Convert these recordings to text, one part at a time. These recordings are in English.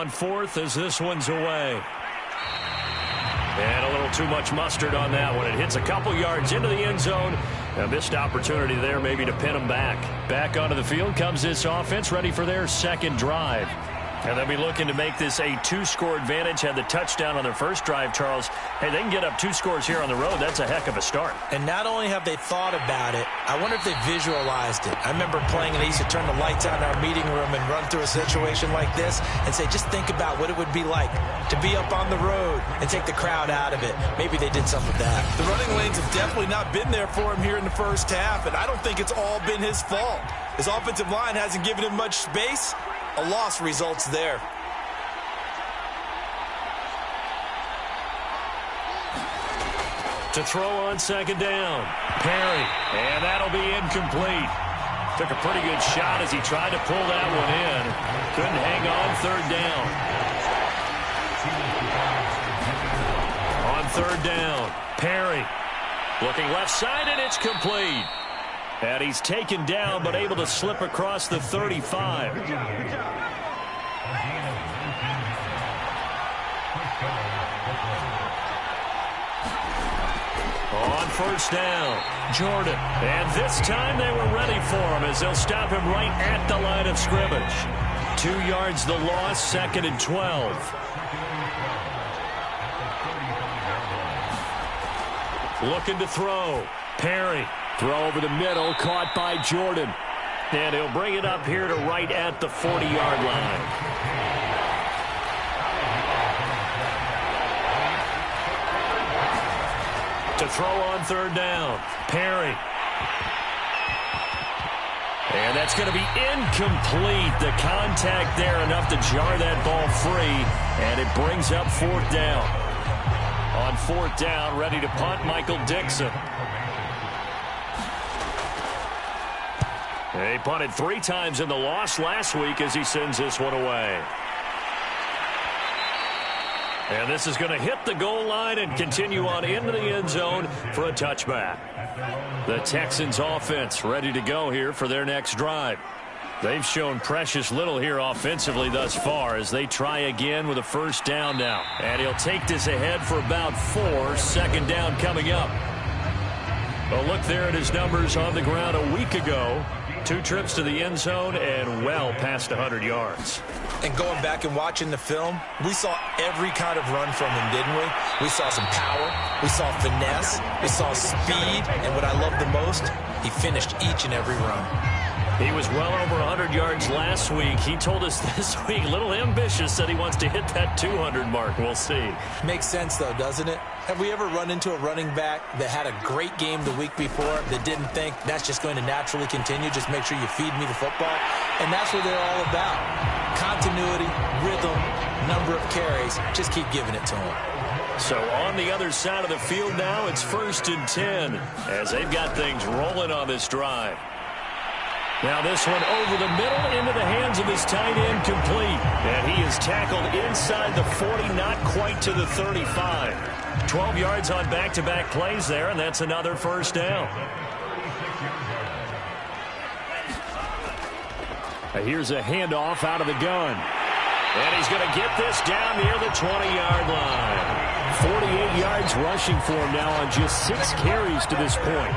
on fourth as this one's away. And a little too much mustard on that one. It hits a couple yards into the end zone. A missed opportunity there maybe to pin them back. Back onto the field comes this offense, ready for their second drive. And they'll be looking to make this a two-score advantage. Had the touchdown on their first drive, Charles. Hey, they can get up 2 scores here on the road. That's a heck of a start. And not only have they thought about it, I wonder if they visualized it. I remember playing and they used to turn the lights on in our meeting room and run through a situation like this and say, just think about what it would be like to be up on the road and take the crowd out of it. Maybe they did some of that. The running lanes have definitely not been there for him here in the first half, and I don't think it's all been his fault. His offensive line hasn't given him much space. A loss results there. To throw on second down, Perry, and that'll be incomplete. Took a pretty good shot as he tried to pull that one in. Couldn't hang on third down. On third down, Perry looking left side, and it's complete. And he's taken down, but able to slip across the 35. On first down, Jordan. And this time they were ready for him as they'll stop him right at the line of scrimmage. 2 yards the loss, 2nd and 12. Looking to throw. Perry. Throw over the middle, caught by Jordan. And he'll bring it up here to right at the 40-yard line. To throw on third down, Perry. And that's going to be incomplete. The contact there enough to jar that ball free. And it brings up fourth down. On fourth down, ready to punt, Michael Dixon. He punted 3 times in the loss last week as he sends this one away. And this is going to hit the goal line and continue on into the end zone for a touchback. The Texans offense ready to go here for their next drive. They've shown precious little here offensively thus far as they try again with a first down now. And he'll take this ahead for about 4. Second down coming up. A look there at his numbers on the ground a week ago. 2 trips to the end zone and well past 100 yards. And going back and watching the film, we saw every kind of run from him, didn't we? We saw some power. We saw finesse. We saw speed. And what I love the most, he finished each and every run. He was well over 100 yards last week. He told us this week, a little ambitious, said he wants to hit that 200 mark. We'll see. Makes sense, though, doesn't it? Have we ever run into a running back that had a great game the week before that didn't think that's just going to naturally continue? Just make sure you feed me the football. And that's what they're all about. Continuity, rhythm, number of carries. Just keep giving it to them. So on the other side of the field now, it's 1st and 10 as they've got things rolling on this drive. Now this one over the middle into the hands of his tight end, complete. And he is tackled inside the 40, not quite to the 35. 12 yards on back-to-back plays there, and that's another first down. Here's a handoff out of the gun. And he's going to get this down near the 20-yard line. 48 yards rushing for him now on just 6 carries to this point.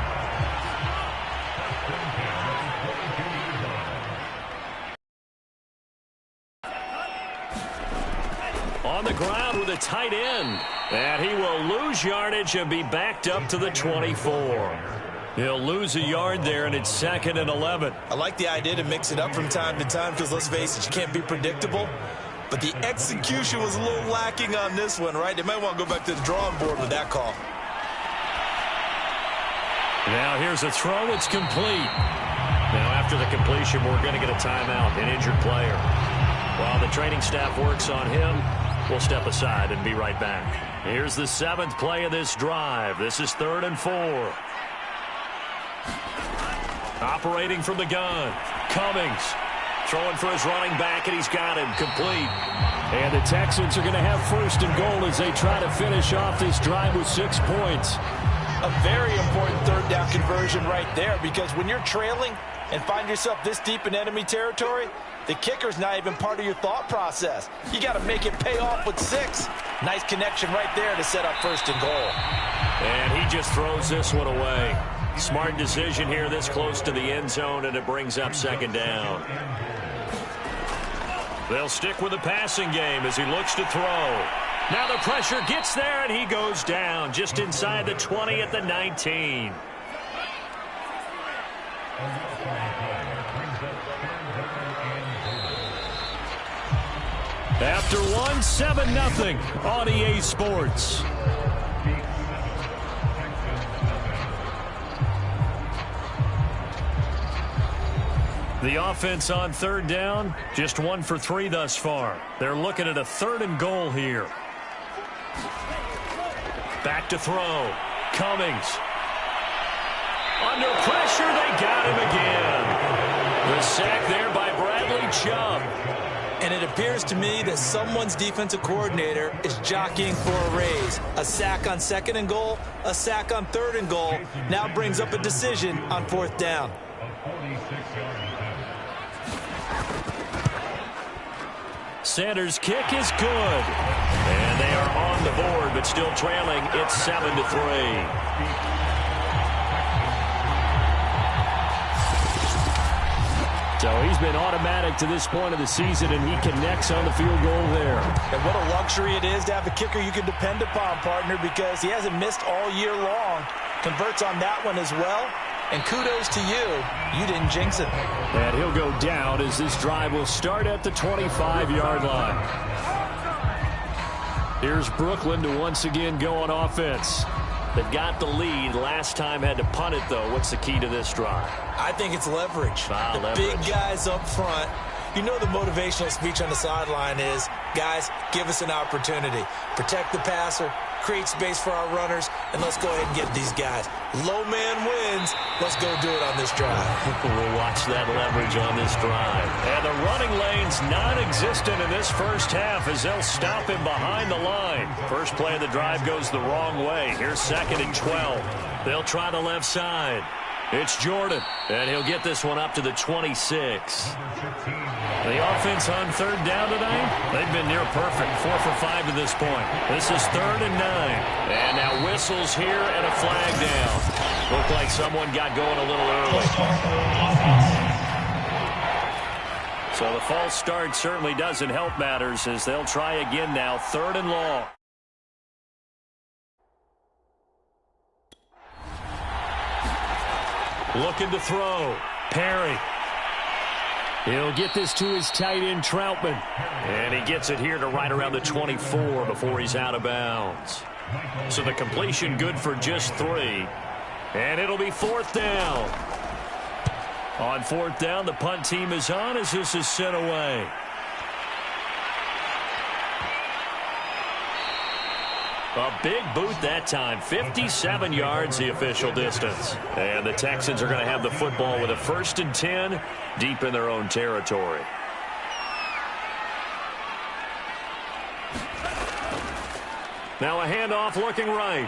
On the ground with a tight end. And he will lose yardage and be backed up to the 24. He'll lose a yard there, and it's 2nd and 11. I like the idea to mix it up from time to time because, let's face it, you can't be predictable. But the execution was a little lacking on this one, right? They might want to go back to the drawing board with that call. Now here's a throw. It's complete. Now after the completion, we're going to get a timeout, an injured player. While the training staff works on him, we'll step aside and be right back. Here's the 7th play of this drive. This is 3rd and 4. Operating from the gun, Cummings throwing for his running back, and he's got him complete. And the Texans are going to have 1st and goal as they try to finish off this drive with 6 points. A very important 3rd down conversion right there, because when you're trailing, and find yourself this deep in enemy territory, the kicker's not even part of your thought process. You got to make it pay off with 6. Nice connection right there to set up 1st and goal. And he just throws this one away. Smart decision here this close to the end zone, and it brings up 2nd down. They'll stick with the passing game as he looks to throw. Now the pressure gets there, and he goes down just inside the 20 at the 19. After 1, 7-0 on EA Sports. The offense on 3rd down, just 1 for 3 thus far. They're looking at a 3rd and goal here. Back to throw. Cummings. Under pressure, they got him again. The sack there by Bradley Chubb. And it appears to me that someone's defensive coordinator is jockeying for a raise. A sack on 2nd and goal, a sack on 3rd and goal, now brings up a decision on 4th down. Sanders' kick is good. And they are on the board, but still trailing. It's 7-3. So he's been automatic to this point of the season, and he connects on the field goal there. And what a luxury it is to have a kicker you can depend upon, partner, because he hasn't missed all year long. Converts on that one as well. And kudos to you. You didn't jinx it. And he'll go down as this drive will start at the 25-yard line. Here's Brooklyn to once again go on offense. They've got the lead. Last time had to punt it, though. What's the key to this drive? I think it's leverage. Leverage. Big guys up front. You know the motivational speech on the sideline is, guys, give us an opportunity. Protect the passer, create space for our runners, and let's go ahead and get these guys. Low man wins. Let's go do it on this drive. We'll watch that leverage on this drive. And the running lane's non-existent in this first half as they'll stop him behind the line. First play of the drive goes the wrong way. Here's 2nd and 12. They'll try the left side. It's Jordan, and he'll get this one up to the 26. The offense on 3rd down tonight, they've been near perfect, 4 for 5 to this point. This is 3rd and 9. And now whistles here and a flag down. Looked like someone got going a little early. So the false start certainly doesn't help matters as they'll try again now, 3rd and long. Looking to throw. Perry. He'll get this to his tight end, Troutman. And he gets it here to right around the 24 before he's out of bounds. So the completion good for just 3. And it'll be 4th down. On 4th down, the punt team is on as this is sent away. A big boot that time. 57 yards the official distance. And the Texans are going to have the football with a 1st and 10 deep in their own territory. Now a handoff looking right.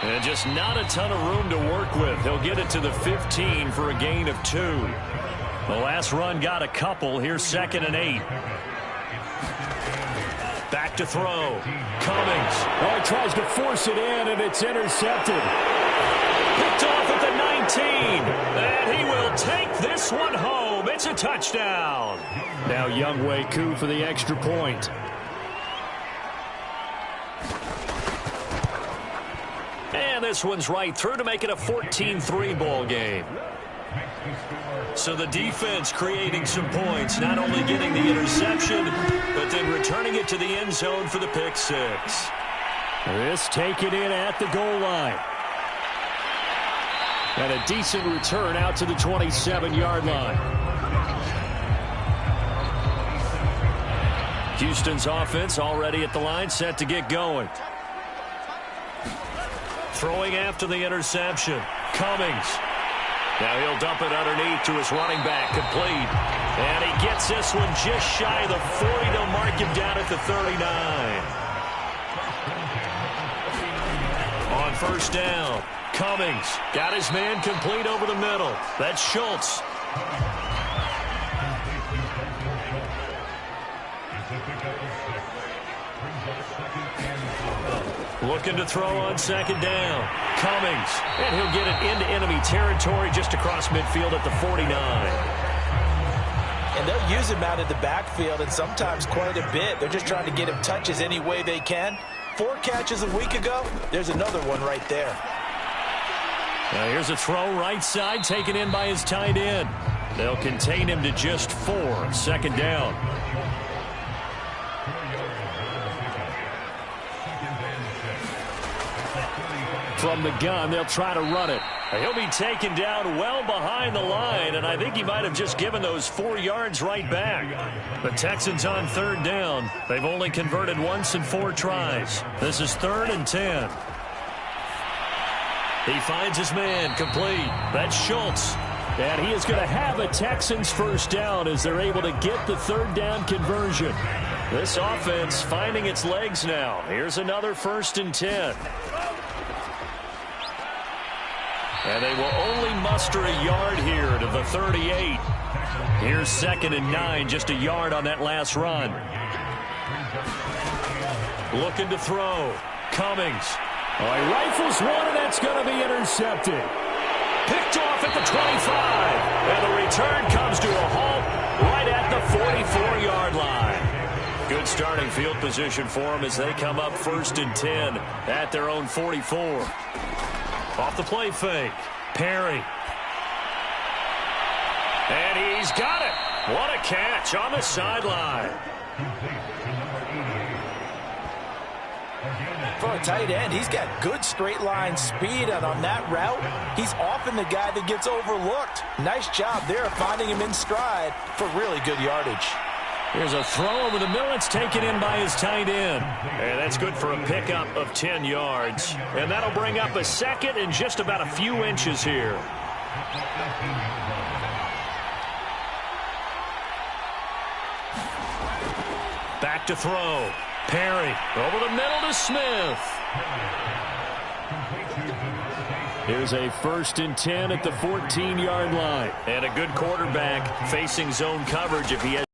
And just not a ton of room to work with. He'll get it to the 15 for a gain of 2. The last run got a couple. Here's 2nd and 8. Back to throw. Cummings. Oh, he tries to force it in, and it's intercepted. Picked off at the 19. And he will take this one home. It's a touchdown. Now Younghoe Koo for the extra point. And this one's right through to make it a 14-3 ball game. So the defense creating some points, not only getting the interception, but then returning it to the end zone for the pick 6. This taken in at the goal line. And a decent return out to the 27-yard line. Houston's offense already at the line, set to get going. Throwing after the interception. Cummings. Now he'll dump it underneath to his running back, complete. And he gets this one just shy of the 40. They'll mark him down at the 39. On 1st down, Cummings got his man complete over the middle. That's Schultz. Looking to throw on second down. Cummings, and he'll get it into enemy territory just across midfield at the 49. And they'll use him out of the backfield, and sometimes quite a bit. They're just trying to get him touches any way they can. 4 catches a week ago. There's another one right there. Now here's a throw right side taken in by his tight end. They'll contain him to just 4. Second down. From the gun, they'll try to run it. He'll be taken down well behind the line, and I think he might have just given those 4 yards right back. The Texans on third down. They've only converted once in 4 tries. This is 3rd and 10. He finds his man complete. That's Schultz. And he is going to have a Texans first down as they're able to get the 3rd down conversion. This offense finding its legs now. Here's another 1st and 10. And they will only muster a yard here to the 38. Here's 2nd and 9, just a yard on that last run. Looking to throw. Cummings. Oh, he rifles one, and that's going to be intercepted. Picked off at the 25. And the return comes to a halt right at the 44-yard line. Good starting field position for them as they come up 1st and 10 at their own 44. Off the play fake. Perry. And he's got it. What a catch on the sideline. For a tight end, he's got good straight line speed, and on that route, he's often the guy that gets overlooked. Nice job there finding him in stride for really good yardage. Here's a throw over the middle. It's taken in by his tight end. And that's good for a pickup of 10 yards. And that'll bring up a 2nd and just about a few inches here. Back to throw. Perry over the middle to Smith. Here's a 1st and 10 at the 14-yard line. And a good quarterback facing zone coverage if he has.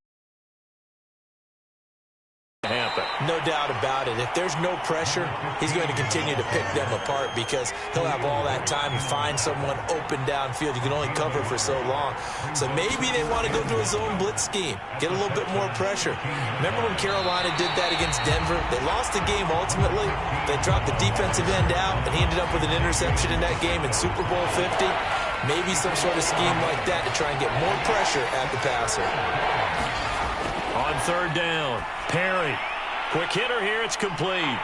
No doubt about it. If there's no pressure, he's going to continue to pick them apart because he'll have all that time to find someone open downfield. You can only cover for so long. So maybe they want to go to a zone blitz scheme, get a little bit more pressure. Remember when Carolina did that against Denver? They lost the game ultimately. They dropped the defensive end out, and he ended up with an interception in that game in Super Bowl 50. Maybe some sort of scheme like that to try and get more pressure at the passer. On 3rd down, Perry. Quick hitter here, it's complete.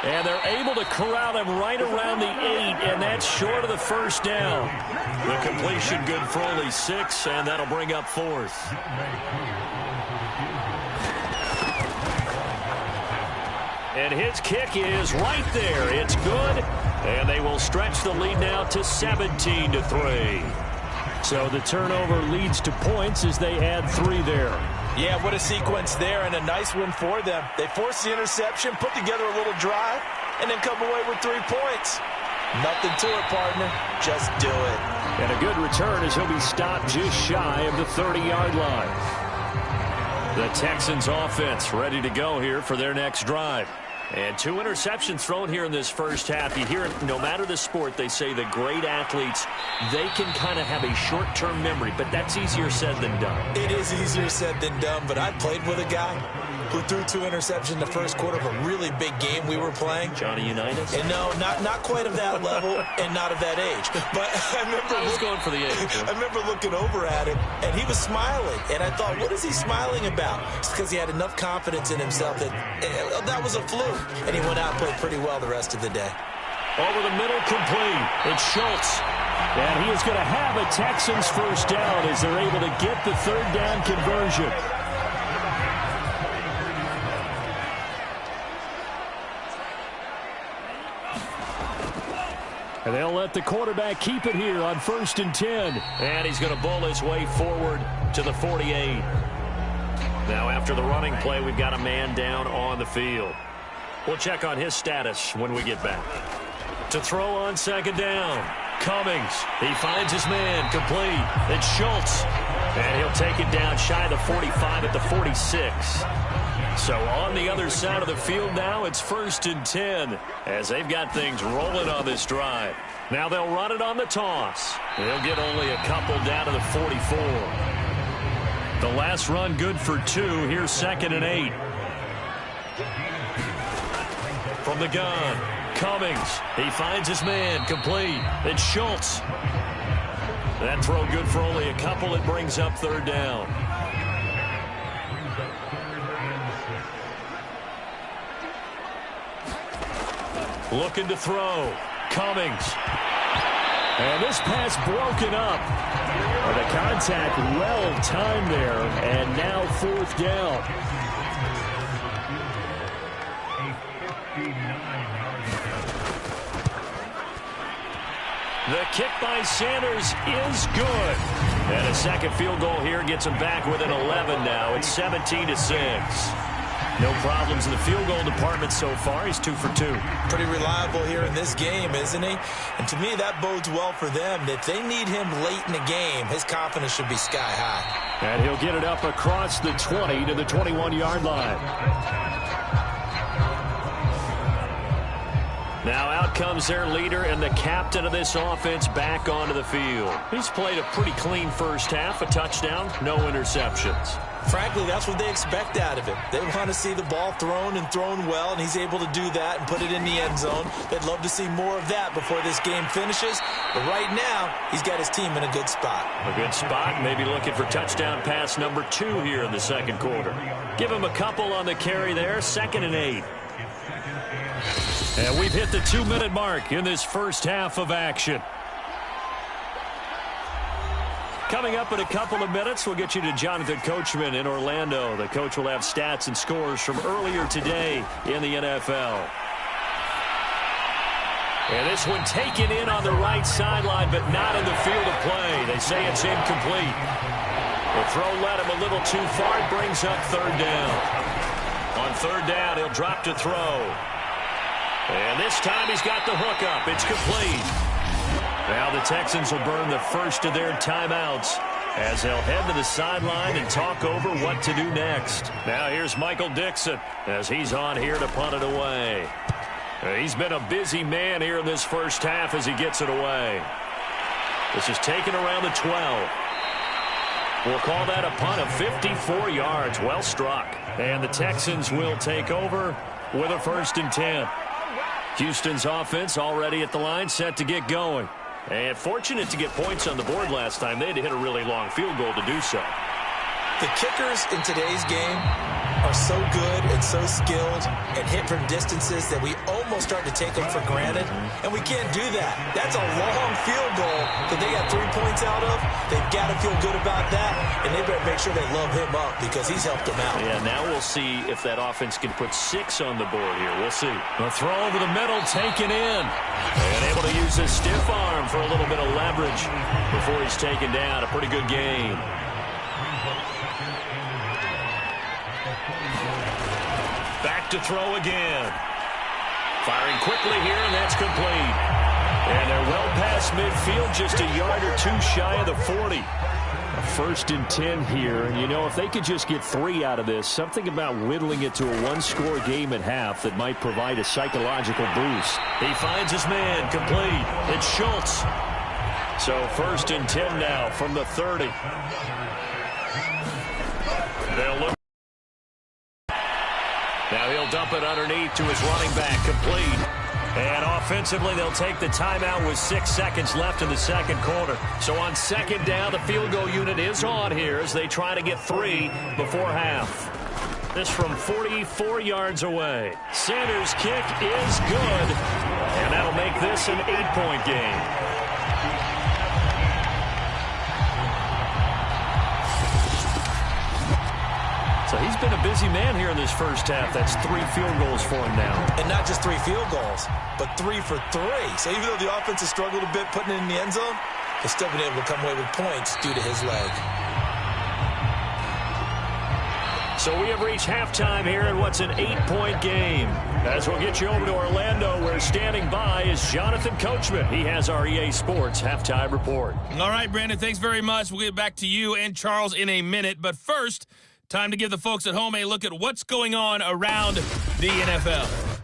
And they're able to corral him right around the 8, and that's short of the 1st down. The completion good for only 6, and that'll bring up 4th. And his kick is right there. It's good, and they will stretch the lead now to 17-3. So the turnover leads to points as they add 3 there. Yeah, what a sequence there, and a nice one for them. They force the interception, put together a little drive, and then come away with 3 points. Nothing to it, partner. Just do it. And a good return as he'll be stopped just shy of the 30-yard line. The Texans offense ready to go here for their next drive. And 2 interceptions thrown here in this first half. You hear it, no matter the sport, they say the great athletes, they can kind of have a short-term memory, but that's easier said than done. It is easier said than done, but I played with a guy who threw 2 interceptions in the first quarter of a really big game we were playing. Johnny Unitas? And no, not quite of that level and not of that age. But I was going for the age. I remember looking over at him, and he was smiling. And I thought, what is he smiling about? It's because he had enough confidence in himself that that was a fluke. And he went out and played pretty well the rest of the day. Over the middle, complete. It's Schultz. And he is going to have a Texans first down as they're able to get the 3rd down conversion. And they'll let the quarterback keep it here on 1st and 10. And he's going to bowl his way forward to the 48. Now after the running play, we've got a man down on the field. We'll check on his status when we get back. To throw on second down. Cummings. He finds his man. Complete. It's Schultz. And he'll take it down shy of the 45 at the 46. So on the other side of the field now, it's 1st and 10 as they've got things rolling on this drive. Now they'll run it on the toss. They'll get only a couple down to the 44. The last run good for 2. Here's 2nd and 8. From the gun. Cummings. He finds his man. Complete. It's Schultz. That throw good for only a couple. It brings up 3rd down. Looking to throw. Cummings. And this pass broken up. The contact well timed there. And now 4th down. The kick by Sanders is good. And a second field goal here gets him back within 11 now. It's 17-6. No problems in the field goal department so far. He's 2 for 2. Pretty reliable here in this game, isn't he? And to me, that bodes well for them. If they need him late in the game, his confidence should be sky high. And he'll get it up across the 20 to the 21-yard line. Now out comes their leader and the captain of this offense back onto the field. He's played a pretty clean first half, a touchdown, no interceptions. Frankly, that's what they expect out of him. They want to see the ball thrown and thrown well, and he's able to do that and put it in the end zone. They'd love to see more of that before this game finishes. But right now, he's got his team in a good spot. A good spot, maybe looking for touchdown pass number 2 here in the second quarter. Give him a couple on the carry there, 2nd and 8. And we've hit the 2-minute mark in this first half of action. Coming up in a couple of minutes, we'll get you to Jonathan Coachman in Orlando. The coach will have stats and scores from earlier today in the NFL. And this one taken in on the right sideline, but not in the field of play. They say it's incomplete. The throw led him a little too far. It brings up 3rd down. On 3rd down, he'll drop to throw. And this time he's got the hook up. It's complete. Now the Texans will burn the first of their timeouts as they'll head to the sideline and talk over what to do next. Now here's Michael Dixon as he's on here to punt it away. He's been a busy man here in this first half as he gets it away. This is taken around the 12. We'll call that a punt of 54 yards. Well struck. And the Texans will take over with a 1st and 10. Houston's offense already at the line, set to get going. And fortunate to get points on the board last time. They had to hit a really long field goal to do so. The kickers in today's game are so good and so skilled and hit from distances that we almost start to take them for granted, and we can't do that. That's a long field goal that they got 3 points out of. They've got to feel good about that, and they better make sure they love him up because he's helped them out. Yeah, now we'll see if that offense can put 6 on the board here. We'll see. A throw over the middle, taken in, and able to use his stiff arm for a little bit of leverage before he's taken down. A pretty good game. Back to throw again. Firing quickly here, and that's complete. And they're well past midfield, just a yard or 2 shy of the 40. A 1st and 10 here. And, you know, if they could just get 3 out of this, something about whittling it to a 1-score game at half that might provide a psychological boost. He finds his man, complete. It's Schultz. So 1st and 10 now from the 30. They'll look. Now he'll dump it underneath to his running back, complete. And offensively, they'll take the timeout with 6 seconds left in the second quarter. So on 2nd down, the field goal unit is on here as they try to get 3 before half. This from 44 yards away. Sanders' kick is good, and that'll make this an 8-point game. So he's been a busy man here in this first half. That's 3 field goals for him now. And not just 3 field goals, but 3 for 3. So even though the offense has struggled a bit putting it in the end zone, they've still been able to come away with points due to his leg. So we have reached halftime here in what's an 8-point game. As we'll get you over to Orlando, where standing by is Jonathan Coachman. He has our EA Sports halftime report. All right, Brandon, thanks very much. We'll get back to you and Charles in a minute. But first, time to give the folks at home a look at what's going on around the NFL.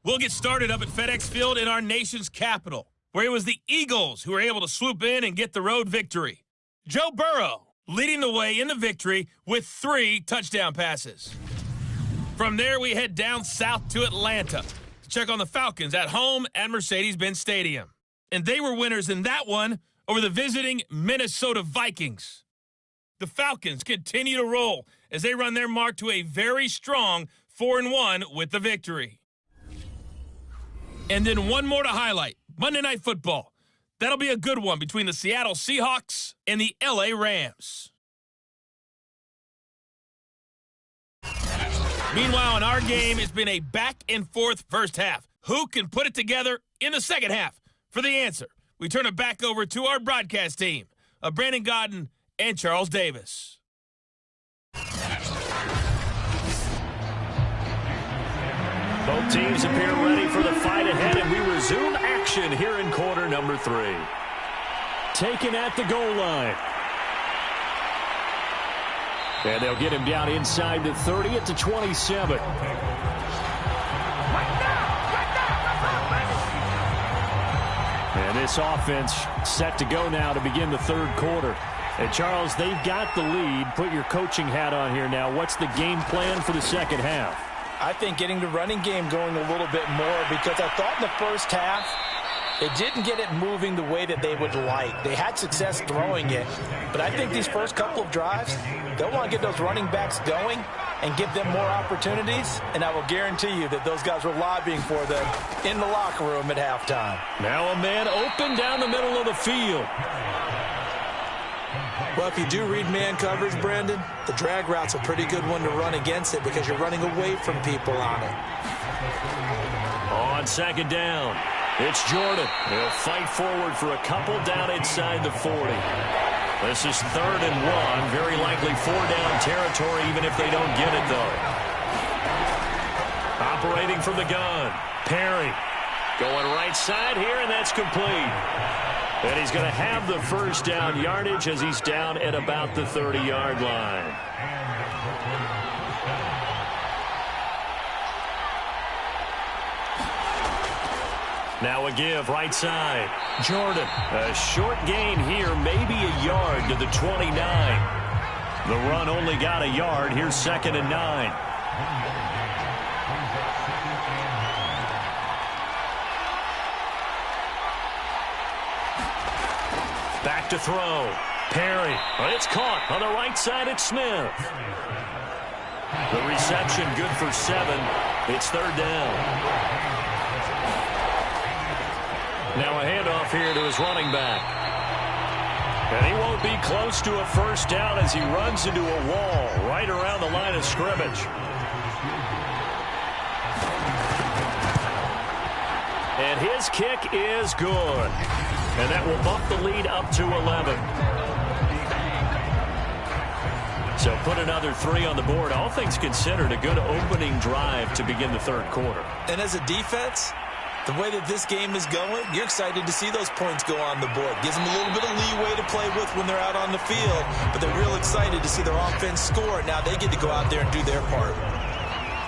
We'll get started up at FedEx Field in our nation's capital, where it was the Eagles who were able to swoop in and get the road victory. Joe Burrow leading the way in the victory with 3 touchdown passes. From there, we head down south to Atlanta to check on the Falcons at home at Mercedes-Benz Stadium. And they were winners in that one over the visiting Minnesota Vikings. The Falcons continue to roll as they run their mark to a very strong 4-1 with the victory. And then one more to highlight, Monday Night Football. That'll be a good one between the Seattle Seahawks and the LA Rams. Meanwhile, in our game, it's been a back-and-forth first half. Who can put it together in the second half? For the answer, we turn it back over to our broadcast team of Brandon Godden and Charles Davis. Both teams appear ready for the fight ahead, and we resume action here in quarter number 3. Taken at the goal line. And they'll get him down inside the 30 at the 27. And this offense set to go now to begin the third quarter. And Charles, they've got the lead. Put your coaching hat on here now. What's the game plan for the second half? I think getting the running game going a little bit more, because I thought in the first half they didn't get it moving the way that they would like. They had success throwing it, but I think these first couple of drives, they'll want to get those running backs going and give them more opportunities, and I will guarantee you that those guys were lobbying for them in the locker room at halftime. Now a man open down the middle of the field. Well, if you do read man coverage, Brandon, the drag route's a pretty good one to run against it because you're running away from people on it. On second down, it's Jordan. He'll fight forward for a couple down inside the 40. This is 3rd and 1, very likely 4-down territory even if they don't get it, though. Operating from the gun, Perry. Going right side here, and that's complete. And he's going to have the first down yardage as he's down at about the 30-yard line. Now a give right side. Jordan, a short gain here, maybe a yard to the 29. The run only got a yard. Here's 2nd and 9. Back to throw. Perry. But it's caught on the right side. It's Smith. The reception good for 7. It's 3rd down. Now a handoff here to his running back. And he won't be close to a first down as he runs into a wall right around the line of scrimmage. And his kick is good. And that will bump the lead up to 11. So put another 3 on the board. All things considered, a good opening drive to begin the third quarter. And as a defense, the way that this game is going, you're excited to see those points go on the board. Gives them a little bit of leeway to play with when they're out on the field, but they're real excited to see their offense score. Now they get to go out there and do their part.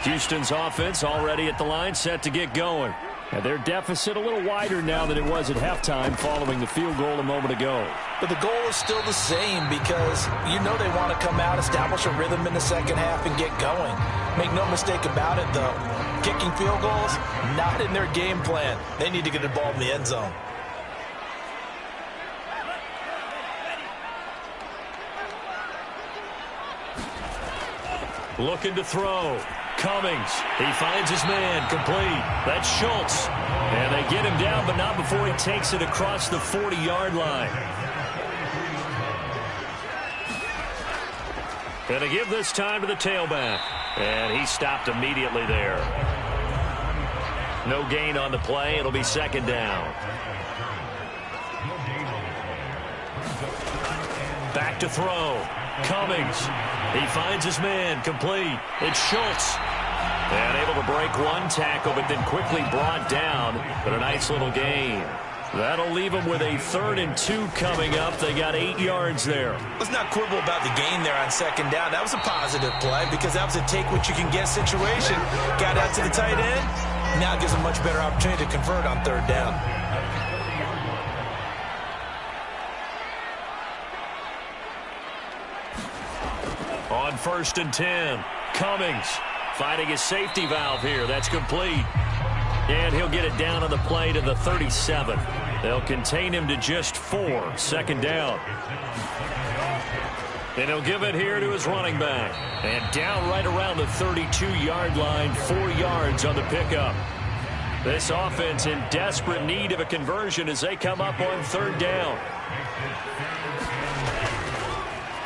Houston's offense already at the line, set to get going. And their deficit a little wider now than it was at halftime following the field goal a moment ago. But the goal is still the same because you know they want to come out, establish a rhythm in the second half, and get going. Make no mistake about it, though. Kicking field goals, not in their game plan. They need to get the ball in the end zone. Looking to throw. Cummings. He finds his man. Complete. That's Schultz. And they get him down, but not before he takes it across the 40-yard line. And to give this time to the tailback. And he stopped immediately there. No gain on the play. It'll be 2nd down. Back to throw. Cummings. He finds his man, complete. It's Schultz. And able to break one tackle, but then quickly brought down. But a nice little gain. That'll leave them with a 3rd and 2 coming up. They got 8 yards there. Let's not quibble about the gain there on 2nd down. That was a positive play because that was a take-what-you-can-get situation. Got out to the tight end. Now it gives them much better opportunity to convert on 3rd down. On 1st and 10, Cummings finding his safety valve here. That's complete. And he'll get it down on the play to the 37. They'll contain him to just 4. 2nd down. And he'll give it here to his running back. And down right around the 32-yard line, 4 yards on the pickup. This offense in desperate need of a conversion as they come up on 3rd down.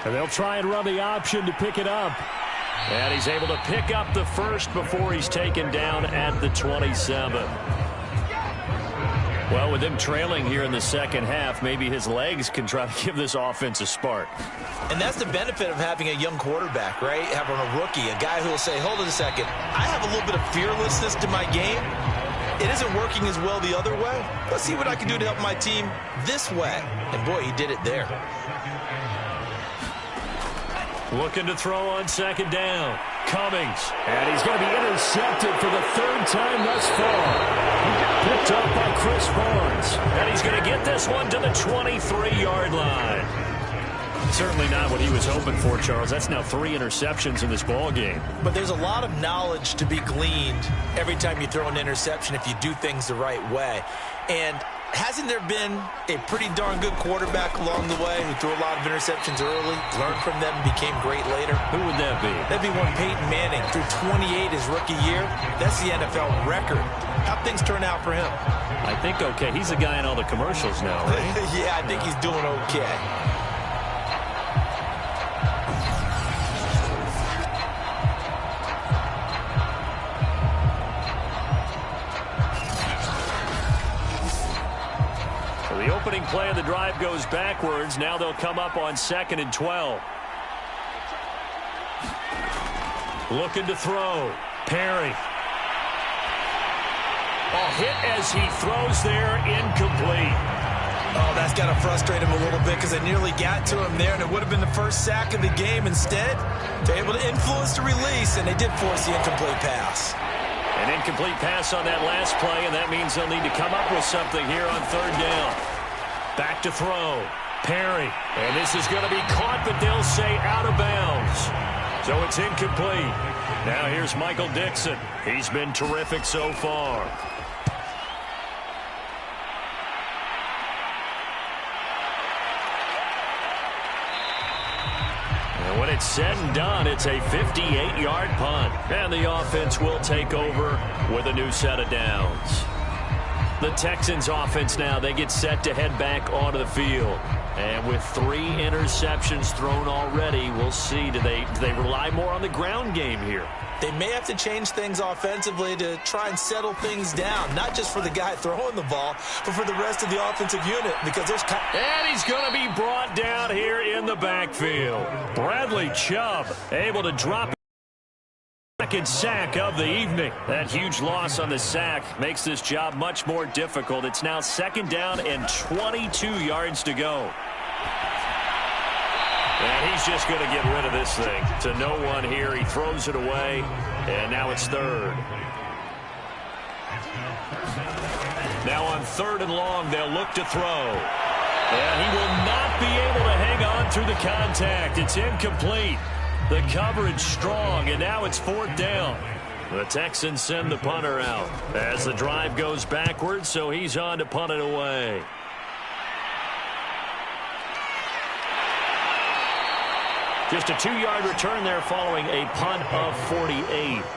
And they'll try and run the option to pick it up. And he's able to pick up the first before he's taken down at the 27. Well, with him trailing here in the 2nd half, maybe his legs can try to give this offense a spark. And that's the benefit of having a young quarterback, right? Having a rookie, a guy who will say, hold it a second, I have a little bit of fearlessness to my game. It isn't working as well the other way. Let's see what I can do to help my team this way. And, boy, he did it there. Looking to throw on 2nd down. Cummings. And he's going to be intercepted for the 3rd time thus far. Picked up by Chris Barnes. And he's going to get this one to the 23-yard line. Certainly not what he was hoping for, Charles. That's now 3 interceptions in this ball game. But there's a lot of knowledge to be gleaned every time you throw an interception if you do things the right way. And hasn't there been a pretty darn good quarterback along the way who threw a lot of interceptions early, learned from them, and became great later? Who would that be? That'd be one Peyton Manning. Threw 28 his rookie year. That's the NFL record. How'd things turn out for him? I think okay. He's the guy in all the commercials now, right? Yeah, I think he's doing okay. The opening play of the drive goes backwards. Now they'll come up on 2nd and 12. Looking to throw. Perry. Hit as he throws there, incomplete. Oh, that's got to frustrate him a little bit because they nearly got to him there, and it would have been the first sack of the game. Instead, they're able to influence the release, and they did force the incomplete pass. An incomplete pass on that last play, and that means they'll need to come up with something here on 3rd down. Back to throw. Perry. And this is going to be caught, but they'll say out of bounds. So it's incomplete. Now here's Michael Dixon. He's been terrific so far. And when it's said and done, it's a 58-yard punt. And the offense will take over with a new set of downs. The Texans offense now, they get set to head back onto the field. And with 3 interceptions thrown already, we'll see, do they rely more on the ground game here? They may have to change things offensively to try and settle things down, not just for the guy throwing the ball, but for the rest of the offensive unit, because there's... And he's going to be brought down here in the backfield. Bradley Chubb able to drop second sack of the evening. That huge loss on the sack makes this job much more difficult. It's now 2nd down and 22 yards to go. And he's just going to get rid of this thing to no one here. He throws it away, and now it's 3rd. Now on 3rd and long, they'll look to throw. And he will not be able to hang on through the contact. It's incomplete. The coverage strong, and now it's 4th down. The Texans send the punter out as the drive goes backwards, so he's on to punt it away. Just a 2-yard return there following a punt of 48.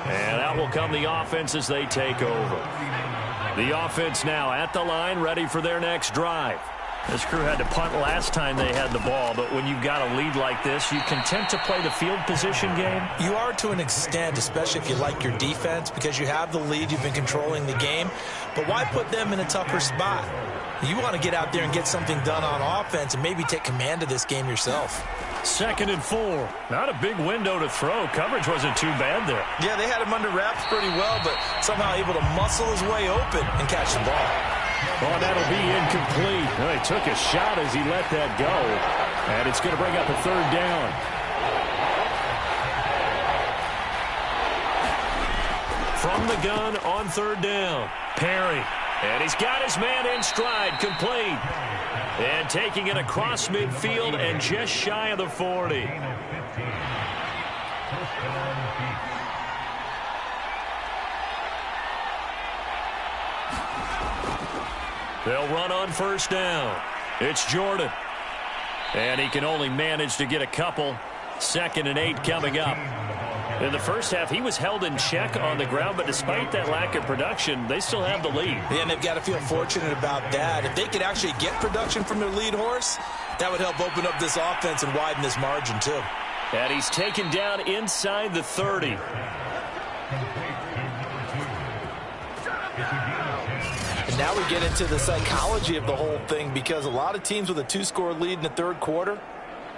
And out will come the offense as they take over. The offense now at the line, ready for their next drive. This crew had to punt last time they had the ball, but when you've got a lead like this, you content to play the field position game? You are to an extent, especially if you like your defense, because you have the lead, you've been controlling the game. But why put them in a tougher spot? You want to get out there and get something done on offense and maybe take command of this game yourself. 2nd and 4. Not a big window to throw. Coverage wasn't too bad there. Yeah, they had him under wraps pretty well, but somehow able to muscle his way open and catch the ball. Well, that'll be incomplete. Well, he took a shot as he let that go, and it's going to bring up a 3rd down. From the gun on 3rd down, Perry. And he's got his man in stride, complete. And taking it across midfield and just shy of the 40. They'll run on 1st down. It's Jordan. And he can only manage to get a couple. 2nd and 8 coming up. In the first half, he was held in check on the ground, but despite that lack of production, they still have the lead. Yeah, and they've got to feel fortunate about that. If they could actually get production from their lead horse, that would help open up this offense and widen this margin, too. And he's taken down inside the 30. And now we get into the psychology of the whole thing, because a lot of teams with a 2-score lead in the 3rd quarter,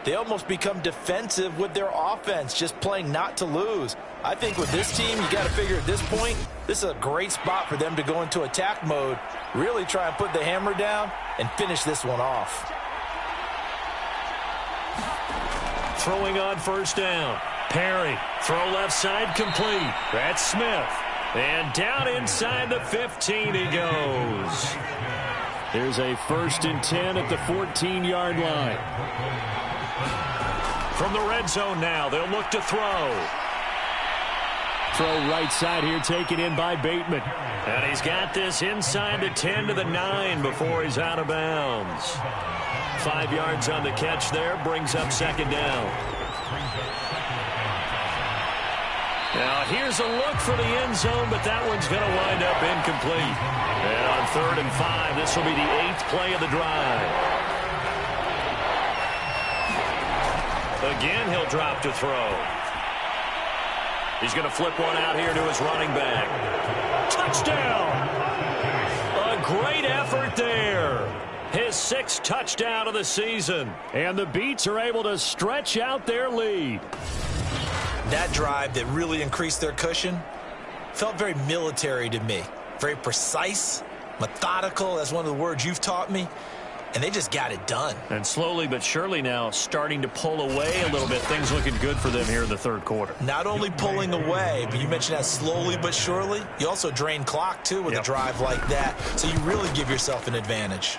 they almost become defensive with their offense, just playing not to lose. I think with this team, you got to figure at this point, this is a great spot for them to go into attack mode, really try and put the hammer down and finish this one off. Throwing on 1st down. Perry, throw left side complete. That's Smith. And down inside the 15 he goes. There's a 1st and 10 at the 14-yard line. From the red zone now, they'll look to throw. Throw right side here, taken in by Bateman. And he's got this inside the 10 to the 9 before he's out of bounds. 5 yards on the catch there, brings up 2nd down. Now here's a look for the end zone, but that one's going to wind up incomplete. And on 3rd and 5, this will be the 8th play of the drive. Again, he'll drop to throw. He's going to flip one out here to his running back. Touchdown! A great effort there. His 6th touchdown of the season. And the Beats are able to stretch out their lead. That drive that really increased their cushion felt very military to me. Very precise, methodical. That's one of the words you've taught me. And they just got it done. And slowly but surely now starting to pull away a little bit. Things looking good for them here in the 3rd quarter. Not only pulling away, but you mentioned that slowly but surely. You also drain clock, too, with a drive like that. So you really give yourself an advantage.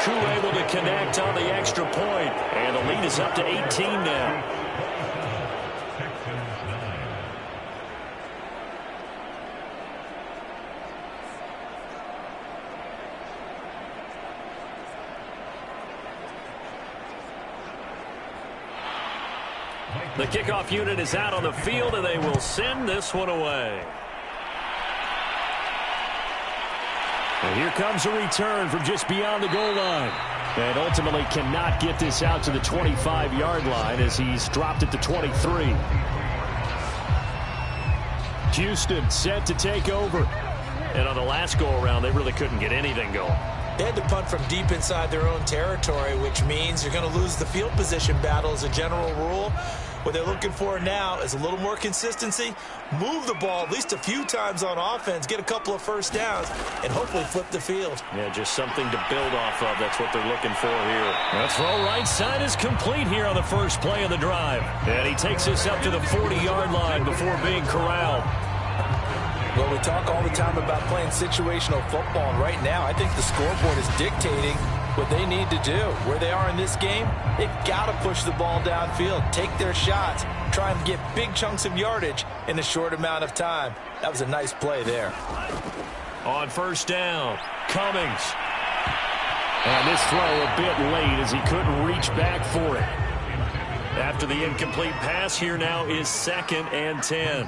Koo able to connect on the extra point. And the lead is up to 18 now. The kickoff unit is out on the field, and they will send this one away. And here comes a return from just beyond the goal line. And ultimately cannot get this out to the 25-yard line as he's dropped it to 23. Houston set to take over. And on the last go-around, they really couldn't get anything going. They had to punt from deep inside their own territory, which means you're going to lose the field position battle as a general rule. What they're looking for now is a little more consistency, move the ball at least a few times on offense, get a couple of 1st downs, and hopefully flip the field. Yeah, just something to build off of. That's what they're looking for here. The throw right side is complete here on the first play of the drive. And he takes this up to the 40-yard line before being corralled. Well, we talk all the time about playing situational football, and right now I think the scoreboard is dictating what they need to do. Where they are in this game, they've got to push the ball downfield, take their shots, try and get big chunks of yardage in a short amount of time. That was a nice play there. On 1st down, Cummings. And this throw a bit late as he couldn't reach back for it. After the incomplete pass, here now is 2nd and 10.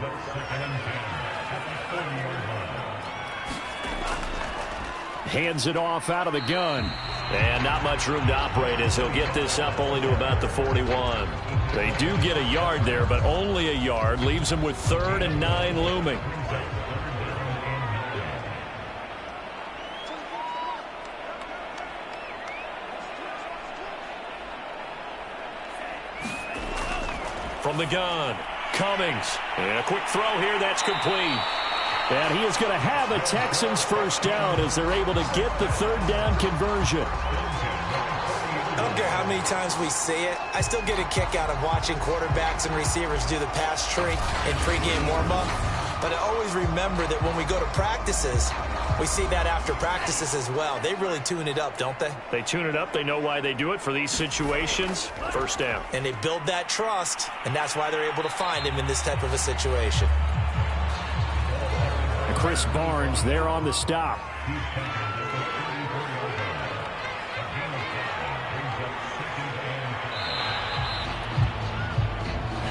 Hands it off out of the gun. And not much room to operate as he'll get this up only to about the 41. They do get a yard there, but only a yard. Leaves him with 3rd and 9 looming. From the gun, Cummings. And a quick throw here that's complete. And he is going to have a Texans first down as they're able to get the third down conversion. I don't care how many times we see it. I still get a kick out of watching quarterbacks and receivers do the pass tree in pregame warm-up. But I always remember that when we go to practices, we see that after practices as well. They really tune it up, don't they? They tune it up. They know why they do it for these situations. First down. And they build that trust, and that's why they're able to find him in this type of a situation. Chris Barnes there on the stop.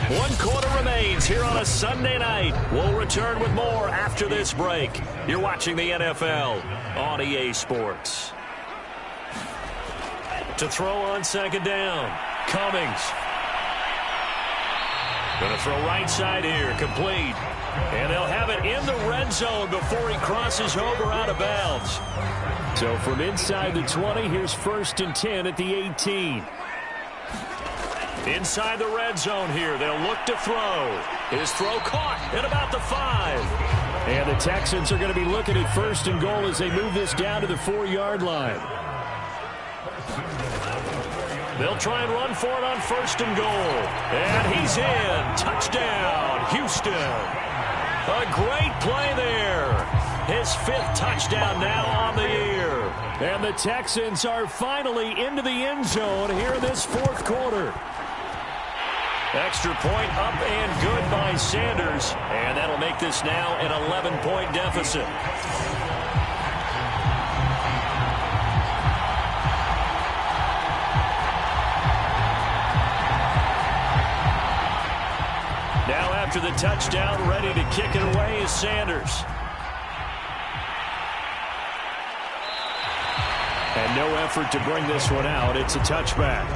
One quarter remains here on a Sunday night. We'll return with more after this break. You're watching the NFL on EA Sports. To throw on second down, Cummings. Going to throw right side here, complete. And they'll have it in the red zone before he crosses over out of bounds. So from inside the 20, here's 1st and 10 at the 18. Inside the red zone here, they'll look to throw. His throw caught at about the 5. And the Texans are going to be looking at 1st and goal as they move this down to the 4-yard line. They'll try and run for it on 1st and goal. And he's in. Touchdown, Houston. A great play there. His 5th touchdown now on the year. And the Texans are finally into the end zone here in this 4th quarter. Extra point up and good by Sanders. And that'll make this now an 11-point deficit. Now after the touchdown, ready to kick it away is Sanders. And no effort to bring this one out. It's a touchback.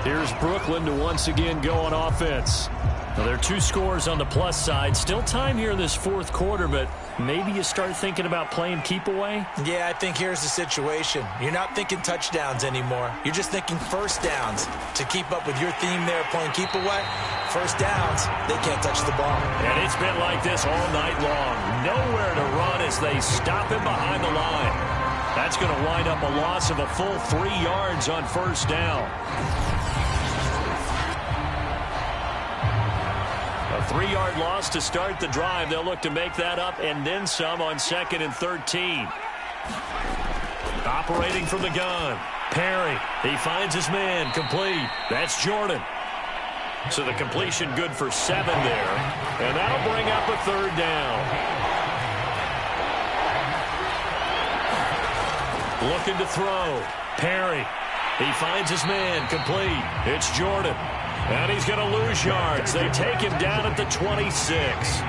Here's Brooklyn to once again go on offense. Well, there are 2 scores on the plus side. Still time here in this 4th quarter, but maybe you start thinking about playing keep away? Yeah, I think here's the situation. You're not thinking touchdowns anymore. You're just thinking first downs. To keep up with your theme there, playing keep away, first downs, they can't touch the ball. And it's been like this all night long. Nowhere to run as they stop him behind the line. That's going to wind up a loss of a full 3 yards on 1st down. A 3-yard loss to start the drive. They'll look to make that up and then some on 2nd and 13. Operating from the gun. Perry. He finds his man. Complete. That's Jordan. So the completion good for 7 there. And that'll bring up a 3rd down. Looking to throw. Perry. He finds his man. Complete. It's Jordan. And he's going to lose yards. They take him down at the 26.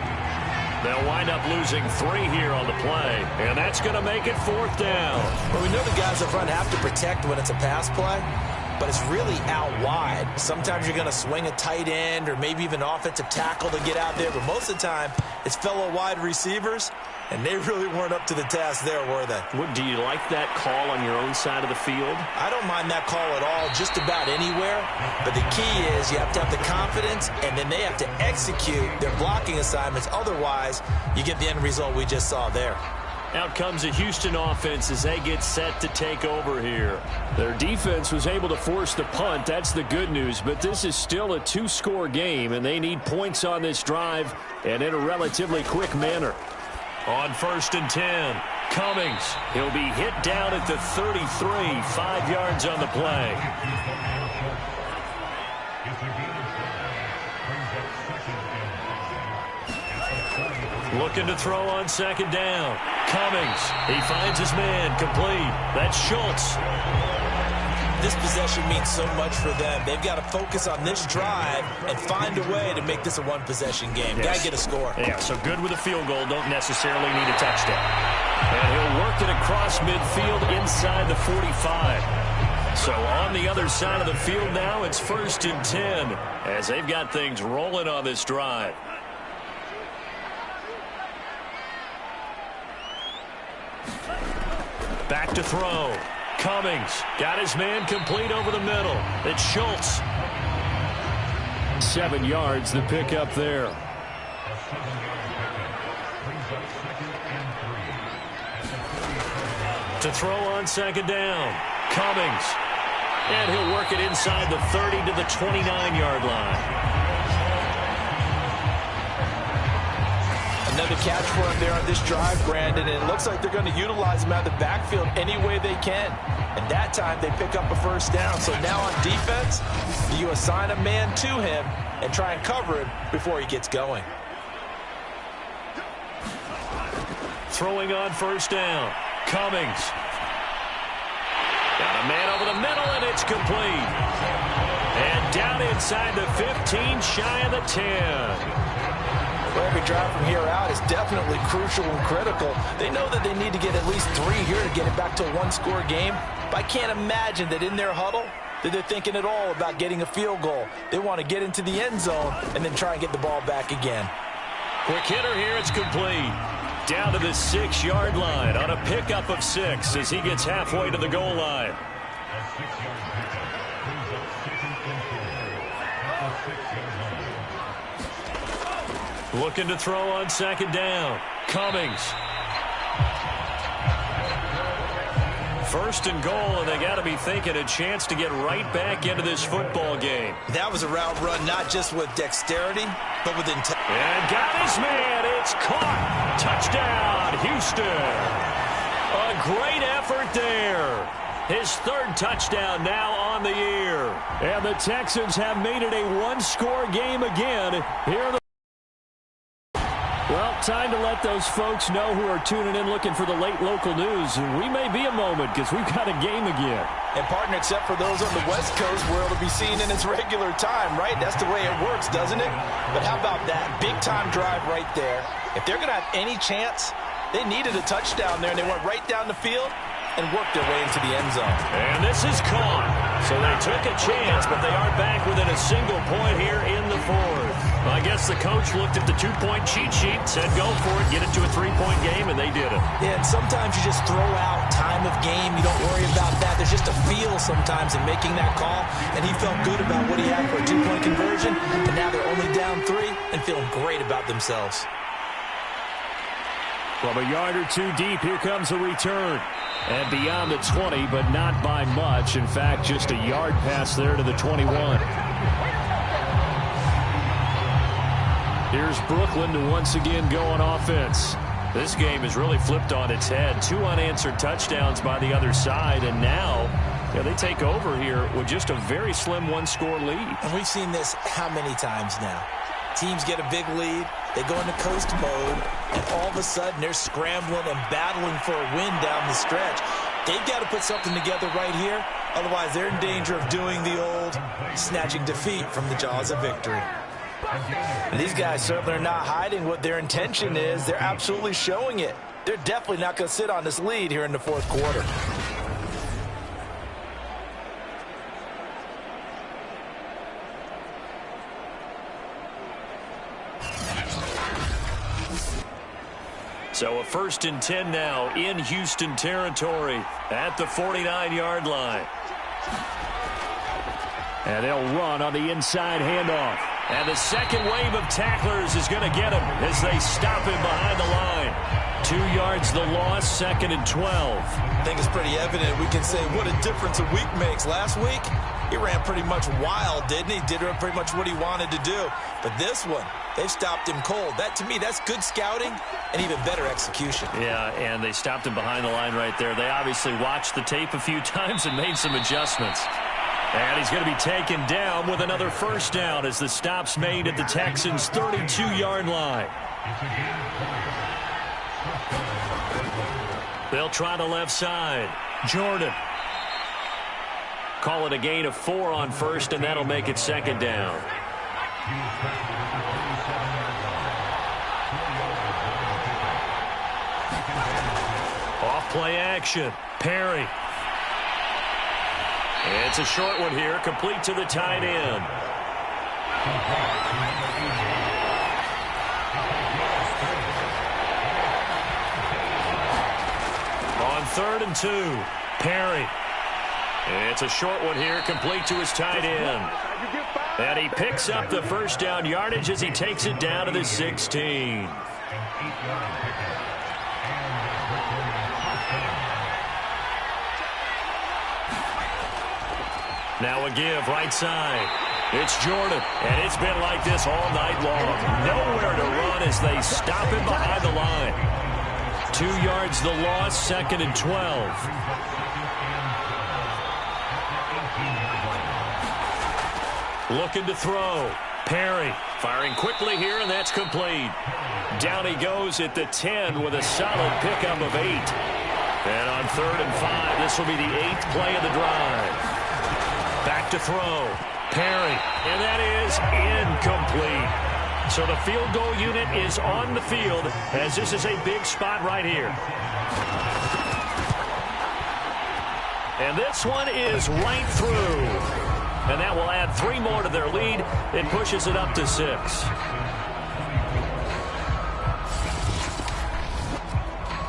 They'll wind up losing 3 here on the play. And that's going to make it 4th down. Well, we know the guys up front have to protect when it's a pass play, but it's really out wide. Sometimes you're going to swing a tight end or maybe even offensive tackle to get out there, but most of the time it's fellow wide receivers, and they really weren't up to the task there, were they? Do you like that call on your own side of the field? I don't mind that call at all, just about anywhere. But the key is you have to have the confidence, and then they have to execute their blocking assignments. Otherwise, you get the end result we just saw there. Out comes the Houston offense as they get set to take over here. Their defense was able to force the punt. That's the good news. But this is still a 2-score game, and they need points on this drive and in a relatively quick manner. On 1st and 10, Cummings. He'll be hit down at the 33, 5 yards on the play. Looking to throw on 2nd down. Cummings. He finds his man. Complete. That's Schultz. This possession means so much for them. They've got to focus on this drive and find a way to make this a one-possession game. Yes. Got to get a score. Yeah, so good with a field goal. Don't necessarily need a touchdown. And he'll work it across midfield inside the 45. So on the other side of the field now, it's 1st and 10 as they've got things rolling on this drive. Back to throw. Cummings got his man complete over the middle. It's Schultz. 7 yards, the pickup there. To throw on second down. Cummings. And he'll work it inside the 30 to the 29-yard line. Another catch for him there on this drive, Brandon, and it looks like they're going to utilize him out of the backfield any way they can. And that time they pick up a first down. So now on defense, you assign a man to him and try and cover him before he gets going. Throwing on first down. Cummings. Got a man over the middle, and it's complete. And down inside the 15, shy of the 10. Well, every drive from here out is definitely crucial and critical. They know that they need to get at least 3 here to get it back to a one-score game. But I can't imagine that in their huddle that they're thinking at all about getting a field goal. They want to get into the end zone and then try and get the ball back again. Quick hitter here, it's complete. Down to the 6-yard line on a pickup of 6 as he gets halfway to the goal line. Looking to throw on second down. Cummings. First and goal, and they got to be thinking a chance to get right back into this football game. That was a route run not just with dexterity, but with intent. And got his man. It's caught. Touchdown, Houston. A great effort there. His 3rd touchdown now on the year. And the Texans have made it a one-score game again here in the Well, time to let those folks know who are tuning in looking for the late local news. We may be a moment because we've got a game again. And, partner, except for those on the West Coast where it'll be seen in its regular time, right? That's the way it works, doesn't it? But how about that big-time drive right there? If they're going to have any chance, they needed a touchdown there, and they went right down the field and worked their way into the end zone. And this is caught. So they took a chance, but they are back within a single point here in the 4th. I guess the coach looked at the 2-point cheat sheet, said go for it, get it to a 3-point game, and they did it. Yeah, and sometimes you just throw out time of game. You don't worry about that. There's just a feel sometimes in making that call, and he felt good about what he had for a 2-point conversion, and now they're only down 3 and feeling great about themselves. From a yard or 2 deep, here comes a return. And beyond the 20, but not by much. In fact, just a yard pass there to the 21. Here's Brooklyn to once again go on offense. This game is really flipped on its head. 2 unanswered touchdowns by the other side, and now they take over here with just a very slim one-score lead. And we've seen this how many times now? Teams get a big lead, they go into coast mode, and all of a sudden they're scrambling and battling for a win down the stretch. They've got to put something together right here, otherwise they're in danger of doing the old snatching defeat from the jaws of victory. And these guys certainly are not hiding what their intention is. They're absolutely showing it. They're definitely not going to sit on this lead here in the 4th quarter. So a 1st and 10 now in Houston territory at the 49-yard line. And they'll run on the inside handoff. And the second wave of tacklers is going to get him as they stop him behind the line. 2 yards the loss, 2nd and 12. I think it's pretty evident. We can say what a difference a week makes. Last week, he ran pretty much wild, didn't he? Did pretty much what he wanted to do. But this one, they've stopped him cold. That, to me, that's good scouting and even better execution. Yeah, and they stopped him behind the line right there. They obviously watched the tape a few times and made some adjustments. And he's going to be taken down with another first down as the stop's made at the Texans' 32-yard line. They'll try the left side. Jordan. Call it a gain of 4 on first, and that'll make it 2nd down. Off play action. Perry. It's a short one here, complete to the tight end. On 3rd and 2, Perry. It's a short one here, complete to his tight end. And he picks up the first down yardage as he takes it down to the 16. Now a give, right side. It's Jordan, and it's been like this all night long. Nowhere to run as they stop him behind the line. 2 yards the loss, 2nd and 12. Looking to throw. Perry firing quickly here, and that's complete. Down he goes at the 10 with a solid pickup of 8. And on 3rd and 5, this will be the 8th play of the drive. Back to throw. Perry, and that is incomplete. So the field goal unit is on the field as this is a big spot right here. And this one is right through. And that will add 3 more to their lead. It pushes it up to 6.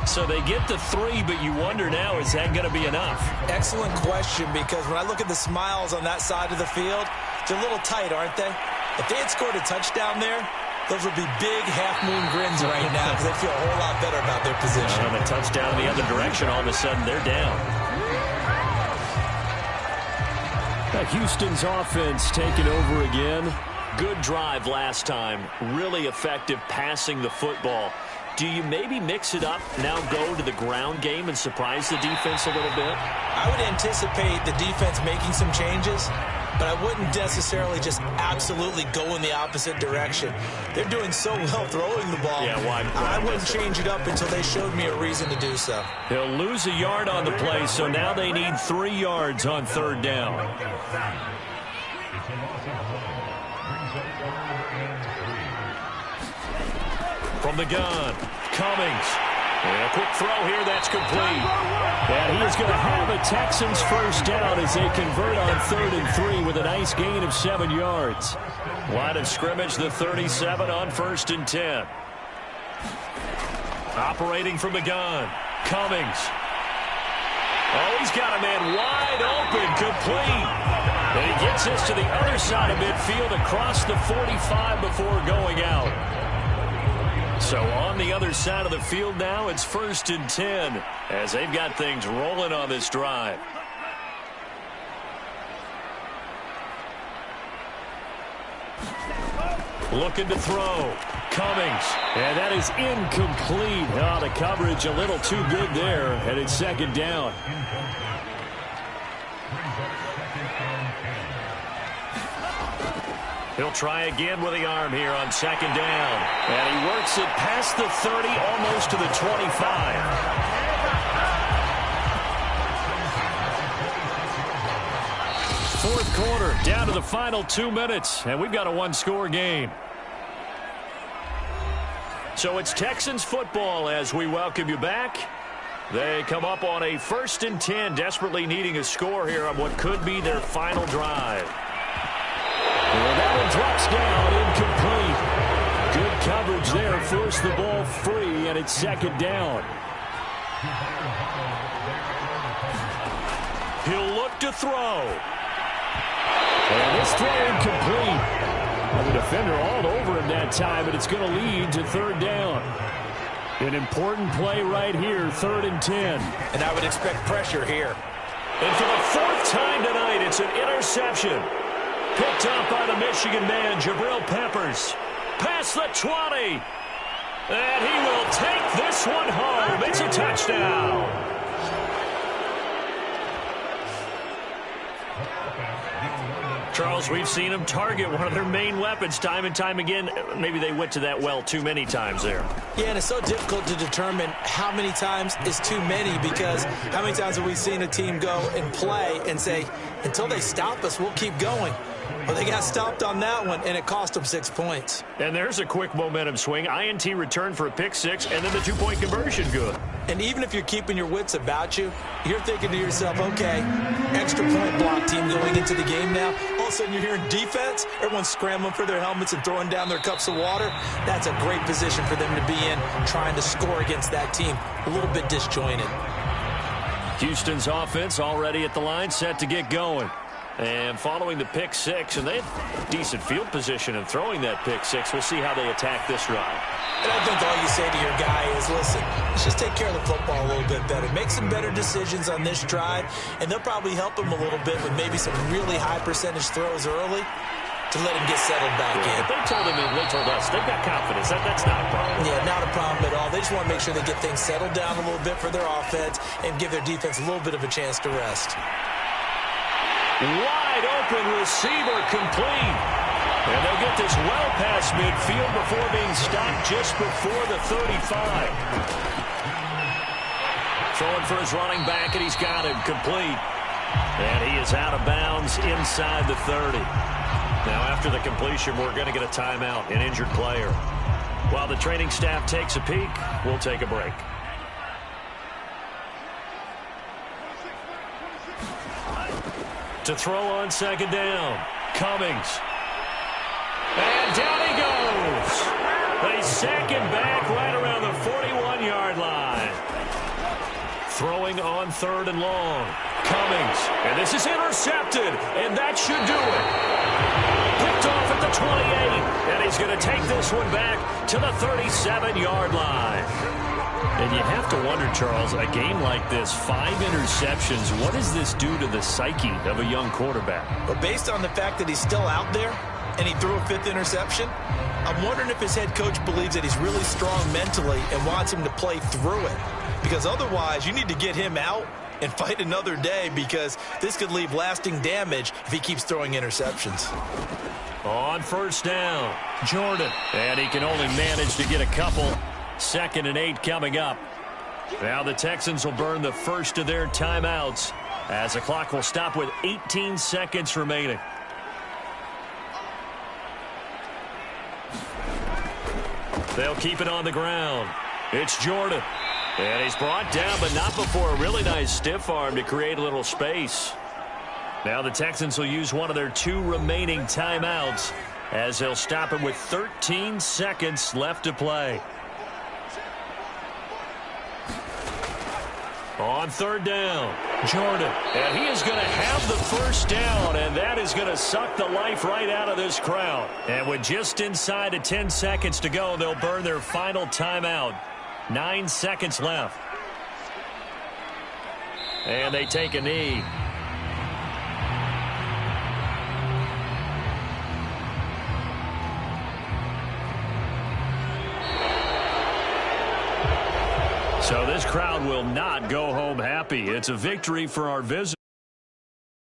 So they get to 3, but you wonder now, is that going to be enough? Excellent question, because when I look at the smiles on that side of the field, they're a little tight, aren't they? If they had scored a touchdown there, those would be big half-moon grins right now because they feel a whole lot better about their position. And a touchdown in the other direction, all of a sudden they're down. Houston's offense taking over again. Good drive last time. Really effective passing the football. Do you maybe mix it up, now go to the ground game and surprise the defense a little bit? I would anticipate the defense making some changes, but I wouldn't necessarily just absolutely go in the opposite direction. They're doing so well throwing the ball. Yeah, why I wouldn't change it up until they showed me a reason to do so. He'll lose a yard on the play, so now they need 3 yards on 3rd down. From the gun, Cummings. And a quick throw here, that's complete. And he is going to have a Texans first down as they convert on 3rd and 3 with a nice gain of 7 yards. Line of scrimmage, the 37 on 1st and 10. Operating from the gun, Cummings. Oh, he's got a man wide open, complete. And he gets this to the other side of midfield across the 45 before going out. So on the other side of the field now, it's 1st and 10 as they've got things rolling on this drive. Looking to throw. Cummings. And that is incomplete. Oh, the coverage a little too good there, and it's 2nd down. He'll try again with the arm here on 2nd down. And he works it past the 30, almost to the 25. Fourth quarter, down to the final 2 minutes, and we've got a 1-score game. So it's Texans football as we welcome you back. They come up on a 1st and 10, desperately needing a score here on what could be their final drive. Well, that one drops down, incomplete. Good coverage there, forced the ball free, and it's 2nd down. He'll look to throw. And this throw incomplete. Well, the defender all over him that time, but it's going to lead to 3rd down. An important play right here, 3rd and 10. And I would expect pressure here. And for the 4th time tonight, it's an interception. Picked up by the Michigan man, Jabril Peppers. Past the 20. And he will take this one home. It's a touchdown. Charles, we've seen them target one of their main weapons time and time again. Maybe they went to that well too many times there. Yeah, and it's so difficult to determine how many times is too many, because how many times have we seen a team go and play and say, until they stop us, we'll keep going. Well, they got stopped on that one, and it cost them 6 points. And there's a quick momentum swing. INT return for a pick 6, and then the 2-point conversion good. And even if you're keeping your wits about you, you're thinking to yourself, okay, extra point block team going into the game now. All of a sudden you're hearing defense. Everyone's scrambling for their helmets and throwing down their cups of water. That's a great position for them to be in, trying to score against that team. A little bit disjointed. Houston's offense already at the line, set to get going. And following the pick six, and they had decent field position in throwing that pick six. We'll see how they attack this drive. And I think all you say to your guy is, listen, let's just take care of the football a little bit better. Make some better decisions on this drive, and they'll probably help him a little bit with maybe some really high percentage throws early to let him get settled back in. They told us they've got confidence. That's not a problem. Yeah, not a problem at all. They just want to make sure they get things settled down a little bit for their offense and give their defense a little bit of a chance to rest. Wide open receiver complete. And they'll get this well past midfield before being stopped just before the 35. Throwing for his running back, and he's got him complete. And he is out of bounds inside the 30. Now, after the completion, we're going to get a timeout, an injured player. While the training staff takes a peek, we'll take a break. To throw on second down, Cummings. And down he goes. They sack him back right around the 41-yard line. Throwing on third and long, Cummings. And this is intercepted, and that should do it. Picked off at the 28, and he's going to take this one back to the 37-yard line. And you have to wonder, Charles, a game like this, 5 interceptions, what does this do to the psyche of a young quarterback? Well, based on the fact that he's still out there and he threw a 5th interception, I'm wondering if his head coach believes that he's really strong mentally and wants him to play through it. Because otherwise, you need to get him out and fight another day, because this could leave lasting damage if he keeps throwing interceptions. On first down, Jordan. And he can only manage to get a couple. 2nd and 8 coming up. Now the Texans will burn the first of their timeouts as the clock will stop with 18 seconds remaining. They'll keep it on the ground. It's Jordan. And he's brought down, but not before a really nice stiff arm to create a little space. Now the Texans will use one of their 2 remaining timeouts as they'll stop it with 13 seconds left to play. On third down, Jordan. And he is going to have the first down, and that is going to suck the life right out of this crowd. And with just inside of 10 seconds to go, they'll burn their final timeout. 9 seconds left. And they take a knee. So this crowd will not go home happy. It's a victory for our visitors.